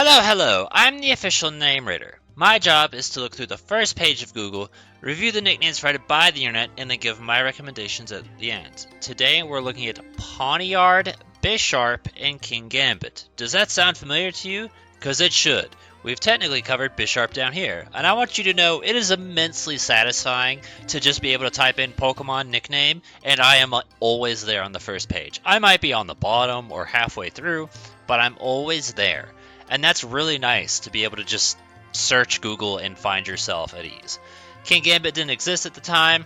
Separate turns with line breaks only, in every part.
Hello, I'm the official name rater. My job is to look through the first page of Google, review the nicknames provided by the internet, and then give my recommendations at the end. Today we're looking at Pawniard, Bisharp, and Kingambit. Does that sound familiar to you? Because it should. We've technically covered Bisharp down here, and I want you to know it is immensely satisfying to just be able to type in Pokemon nickname, and I am always there on the first page. I might be on the bottom or halfway through, but I'm always there. And that's really nice to be able to just search Google and find yourself at ease. Kingambit didn't exist at the time.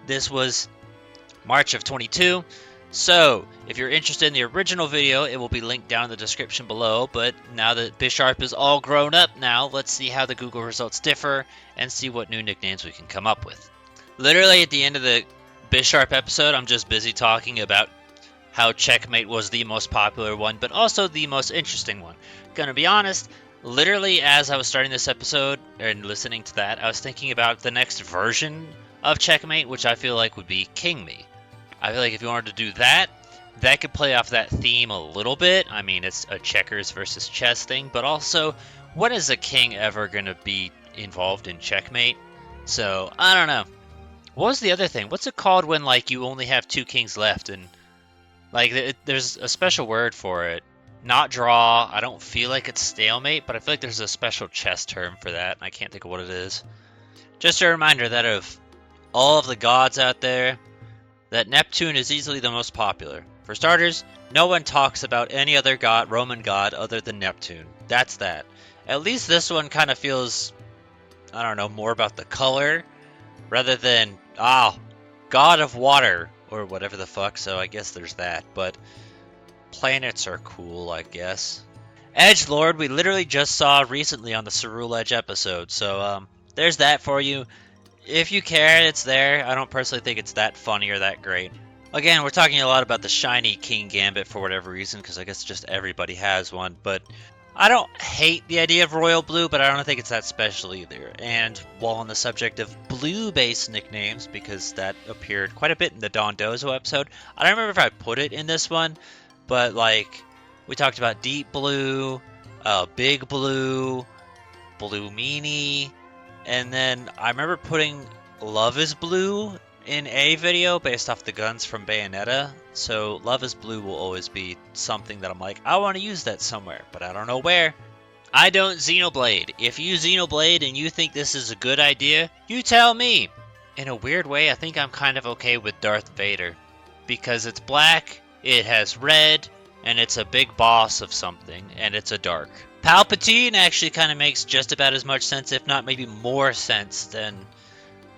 This was March of 22. So, if you're interested in the original video, it will be linked down in the description below. But now that Bisharp is all grown up now, let's see how the Google results differ and see what new nicknames we can come up with. Literally at the end of the Bisharp episode, I'm just busy talking about how Checkmate was the most popular one, but also the most interesting one. Gonna be honest, literally as I was starting this episode and listening to that, I was thinking about the next version of Checkmate, which I feel like would be King Me. I feel like if you wanted to do that, that could play off that theme a little bit. I mean, it's a checkers versus chess thing, but also, when is a king ever gonna be involved in Checkmate? So, I don't know. What was the other thing? What's it called when, like, you only have two kings left and there's a special word for it. Not draw. I don't feel like it's stalemate, but I feel like there's a special chess term for that. I can't think of what it is. Just a reminder that of all of the gods out there, that Neptune is easily the most popular. For starters, no one talks about any other god, Roman god, other than Neptune. That's that. At least this one kind of feels, I don't know, more about the color, rather than, god of water, or whatever the fuck, so I guess there's that, but planets are cool, I guess. Edgelord, we literally just saw recently on the Cerule Edge episode, so there's that for you. If you care, it's there. I don't personally think it's that funny or that great. Again, we're talking a lot about the shiny Kingambit for whatever reason, because I guess just everybody has one, but I don't hate the idea of Royal Blue, but I don't think it's that special either. And while on the subject of blue-based nicknames, because that appeared quite a bit in the Dondozo episode, I don't remember if I put it in this one, but like, we talked about Deep Blue, Big Blue, Blue Meanie, and then I remember putting Love is Blue in a video based off the guns from Bayonetta, so Love is Blue will always be something that I'm like, I want to use that somewhere, but I don't know where. I don't Xenoblade. If you Xenoblade and you think this is a good idea, you tell me. In a weird way, I think I'm kind of okay with Darth Vader, because it's black, it has red, and it's a big boss of something, and it's a dark. Palpatine actually kind of makes just about as much sense, if not maybe more sense, than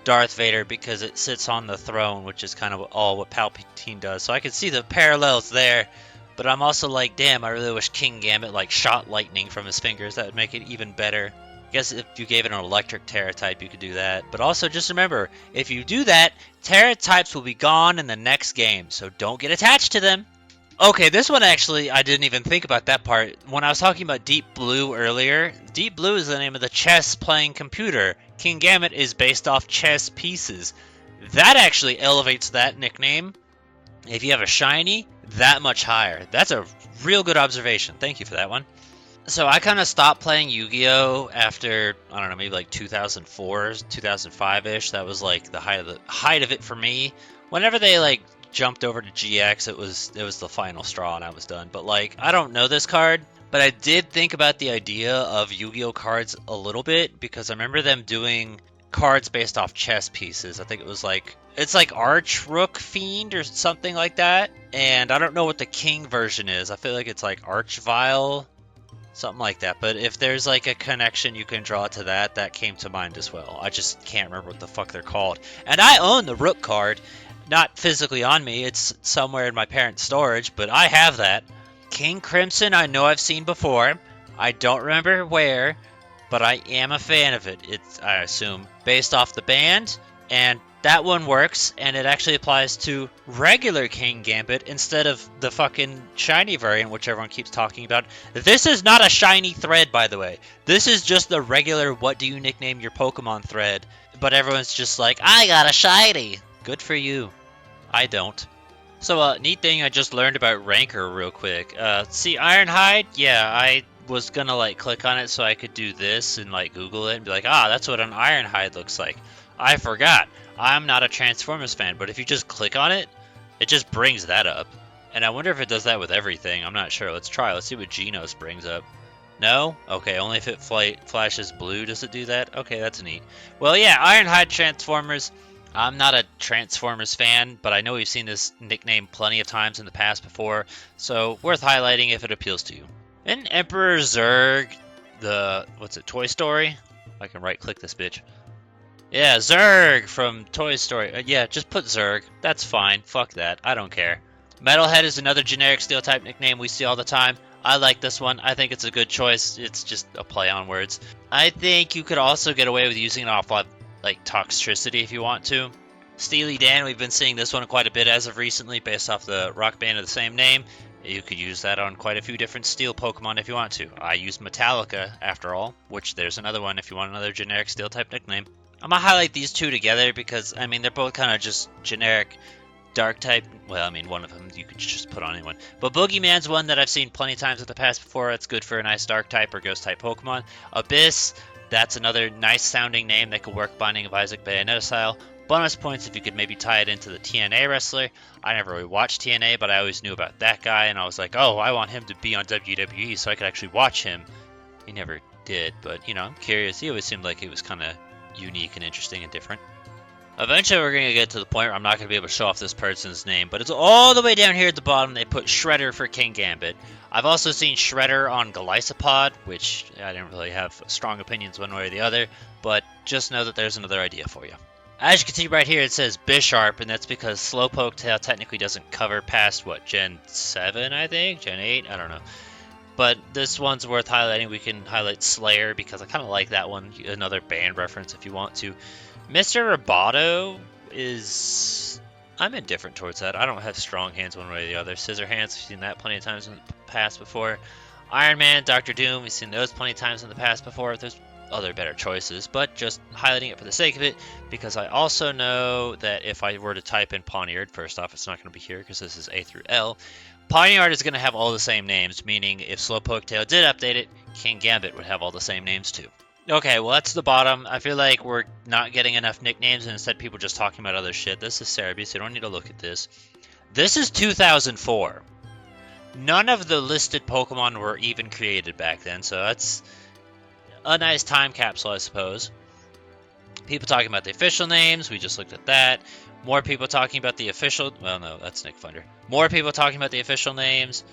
Darth Vader, because it sits on the throne, which is kind of all what Palpatine does. So I can see the parallels there, but I'm also like, damn, I really wish Kingambit like shot lightning from his fingers. That would make it even better. I guess if you gave it an electric Terra type, you could do that. But also just remember, if you do that, Terra types will be gone in the next game, so don't get attached to them. Okay, this one actually, I didn't even think about that part. When I was talking about Deep Blue earlier, Deep Blue is the name of the chess-playing computer. Kingambit is based off chess pieces. That actually elevates that nickname, if you have a shiny, that much higher. That's a real good observation. Thank you for that one. So I kind of stopped playing Yu-Gi-Oh! After, I don't know, maybe like 2004, 2005-ish. That was like the height of it for me. Whenever they like jumped over to GX, it was the final straw and I was done. But like, I don't know this card, but I did think about the idea of Yu-Gi-Oh cards a little bit, because I remember them doing cards based off chess pieces. I think it was like, it's like Arch Rook Fiend or something like that, and I don't know what the King version is. I feel like it's like Archvile, something like that. But if there's like a connection you can draw to that, that came to mind as well. I just can't remember what the fuck they're called. And I own the Rook card. Not physically on me, it's somewhere in my parents' storage, but I have that. King Crimson I know I've seen before. I don't remember where, but I am a fan of it. It's, I assume, based off the band, and that one works, and it actually applies to regular Kingambit instead of the fucking shiny variant, which everyone keeps talking about. This is not a shiny thread, by the way. This is just the regular what do you nickname your Pokemon thread, but everyone's just like, I got a shiny! Good for you. I don't. So, neat thing I just learned about Rancor real quick. See, Ironhide? Yeah, I was gonna like click on it so I could do this and like Google it and be like, ah, that's what an Ironhide looks like. I forgot. I'm not a Transformers fan, but if you just click on it, it just brings that up. And I wonder if it does that with everything. I'm not sure. Let's try. Let's see what Genos brings up. No? Okay, only if it flashes blue does it do that? Okay, that's neat. Well, yeah, Ironhide Transformers. I'm not a Transformers fan, but I know we've seen this nickname plenty of times in the past before, so worth highlighting if it appeals to you. And Emperor Zurg, Toy Story? I can right-click this bitch. Yeah, Zurg from Toy Story. Yeah, just put Zurg. That's fine. Fuck that. I don't care. Metalhead is another generic Steel-type nickname we see all the time. I like this one. I think it's a good choice. It's just a play on words. I think you could also get away with using it off like Toxtricity if you want to. Steely Dan, we've been seeing this one quite a bit as of recently based off the rock band of the same name. You could use that on quite a few different Steel Pokemon if you want to. I use Metallica, after all, which there's another one if you want another generic Steel-type nickname. I'm going to highlight these two together because, I mean, they're both kind of just generic Dark-type. Well, I mean, one of them you could just put on anyone. But Boogeyman's one that I've seen plenty of times in the past before. It's good for a nice Dark-type or Ghost-type Pokemon. Abyss, that's another nice-sounding name that could work Binding of Isaac Bayonetta style. Bonus points if you could maybe tie it into the TNA wrestler. I never really watched TNA, but I always knew about that guy, and I was like, oh, I want him to be on WWE so I could actually watch him. He never did, but, you know, I'm curious. He always seemed like he was kind of unique and interesting and different. Eventually, we're going to get to the point where I'm not going to be able to show off this person's name, but it's all the way down here at the bottom. They put Shredder for Kingambit. I've also seen Shredder on Golisopod, which I didn't really have strong opinions one way or the other, but just know that there's another idea for you. As you can see right here, it says Bisharp, and that's because Slowpoke Tail technically doesn't cover past, what, Gen 7, I think? Gen 8? I don't know. But this one's worth highlighting. We can highlight Slayer, because I kind of like that one. Another band reference if you want to. Mr. Roboto is... I'm indifferent towards that. I don't have strong hands one way or the other. Scissor Hands, we've seen that plenty of times in the past before. Iron Man, Dr. Doom, we've seen those plenty of times in the past before. There's other better choices, but just highlighting it for the sake of it, because I also know that if I were to type in Pawniard, first off, it's not going to be here because this is A through L. Pawniard is going to have all the same names, meaning if Slowpoke Tail did update it, Kingambit would have all the same names too. Okay, well, that's the bottom. I feel like we're not getting enough nicknames, and instead people just talking about other shit. This is Cerebi, so you don't need to look at this. This is 2004. None of the listed Pokemon were even created back then, so that's a nice time capsule, I suppose. People talking about the official names. We just looked at that. More people talking about the official... Well, no, that's Nick Funder. More people talking about the official names.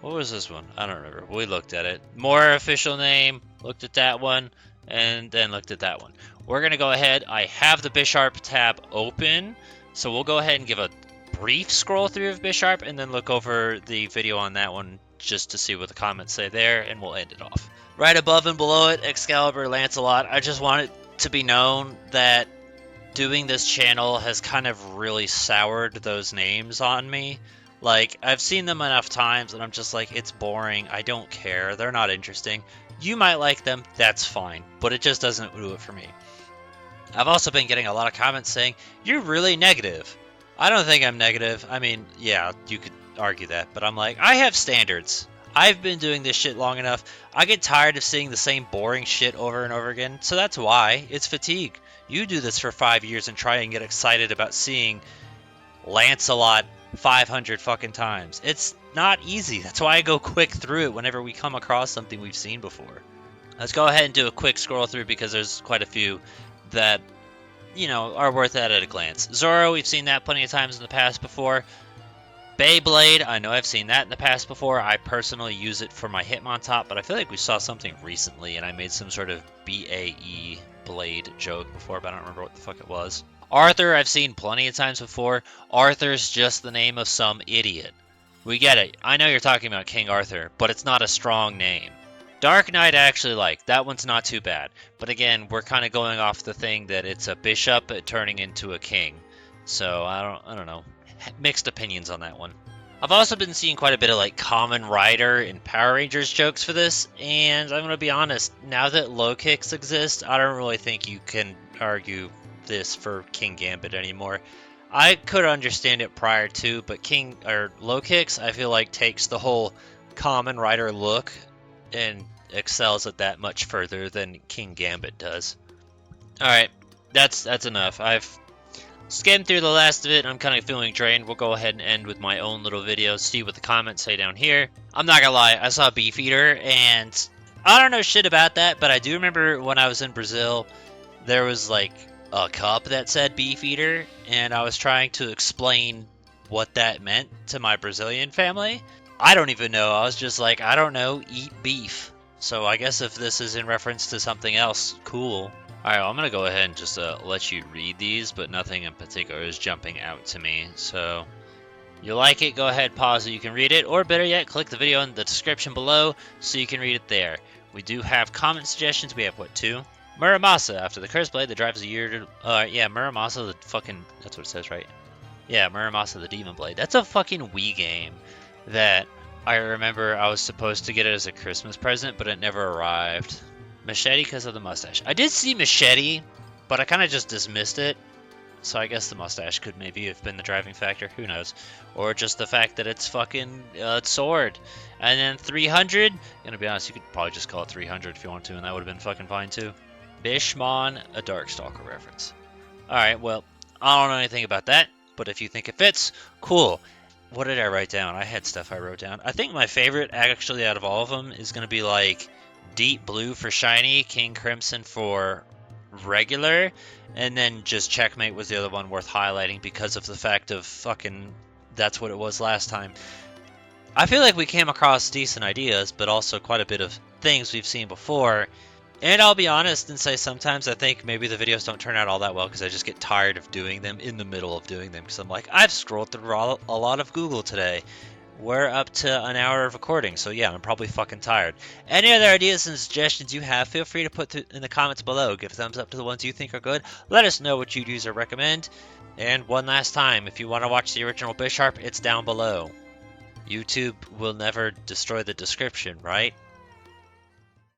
What was this one? I don't remember. We looked at it. More official name. Looked at that one. And then looked at that one. We're going to go ahead. I have the Bisharp tab open. So we'll go ahead and give a brief scroll through of Bisharp. And then look over the video on that one just to see what the comments say there. And we'll end it off. Right above and below it, Excalibur, Lancelot. I just want it to be known that doing this channel has kind of really soured those names on me. Like, I've seen them enough times, and I'm just like, it's boring. I don't care. They're not interesting. You might like them. That's fine. But it just doesn't do it for me. I've also been getting a lot of comments saying, you're really negative. I don't think I'm negative. I mean, yeah, you could argue that. But I'm like, I have standards. I've been doing this shit long enough. I get tired of seeing the same boring shit over and over again. So that's why. It's fatigue. You do this for 5 years and try and get excited about seeing Lancelot 500 fucking times. It's not easy. That's why I go quick through it whenever we come across something we've seen before. Let's go ahead and do a quick scroll through because there's quite a few that, you know, are worth that at a glance. Zoro, we've seen that plenty of times in the past before. Beyblade, I know I've seen that in the past before. I personally use it for my Hitmontop, but I feel like we saw something recently and I made some sort of BAE Blade joke before, but I don't remember what the fuck it was. Arthur, I've seen plenty of times before. Arthur's just the name of some idiot. We get it. I know you're talking about King Arthur, but it's not a strong name. Dark Knight I actually like. That one's not too bad. But again, we're kind of going off the thing that it's a bishop turning into a king. So I don't know. Mixed opinions on that one. I've also been seeing quite a bit of like Kamen Rider and Power Rangers jokes for this, and I'm gonna be honest, now that low kicks exist, I don't really think you can argue this for Kingambit anymore. I could understand it prior to, but low kicks I feel like takes the whole Kamen Rider look and excels at that much further than Kingambit does. Alright, that's enough. I've skimmed through the last of it. I'm kind of feeling drained. We'll go ahead and end with my own little video, see what the comments say down here. I'm not gonna lie, I saw Beefeater, and I don't know shit about that, but I do remember when I was in Brazil, there was like a cup that said Beefeater, and I was trying to explain what that meant to my Brazilian family. I don't even know. I was just like, I don't know, eat beef. So I guess if this is in reference to something else, cool. Alright, well, I'm going to go ahead and just let you read these, but nothing in particular is jumping out to me. So, you like it, go ahead, pause it, you can read it. Or better yet, click the video in the description below so you can read it there. We do have comment suggestions. We have, what, 2? Muramasa, after the Curse Blade that drives a year to... yeah, Muramasa the fucking... That's what it says, right? Yeah, Muramasa the Demon Blade. That's a fucking Wii game that I remember I was supposed to get it as a Christmas present, but it never arrived. Machete because of the mustache. I did see Machete, but I kind of just dismissed it. So I guess the mustache could maybe have been the driving factor. Who knows? Or just the fact that it's fucking sword. And then 300. Gonna be honest, you could probably just call it 300 if you want to, and that would have been fucking fine too. Bishmon, a Darkstalker reference. Alright, well, I don't know anything about that, but if you think it fits, cool. What did I write down? I had stuff I wrote down. I think my favorite, actually, out of all of them, is going to be like Deep Blue for Shiny, King Crimson for regular, and then just Checkmate was the other one worth highlighting because of the fact of fucking that's what it was last time. I feel like we came across decent ideas, but also quite a bit of things we've seen before. And I'll be honest and say sometimes I think maybe the videos don't turn out all that well because I just get tired of doing them in the middle of doing them. Because I'm like, I've scrolled through a lot of Google today. We're up to an hour of recording, so yeah, I'm probably fucking tired. Any other ideas and suggestions you have, feel free to put in the comments below. Give a thumbs up to the ones you think are good. Let us know what you'd use or recommend. And one last time, if you want to watch the original Bisharp, it's down below. YouTube will never destroy the description, right?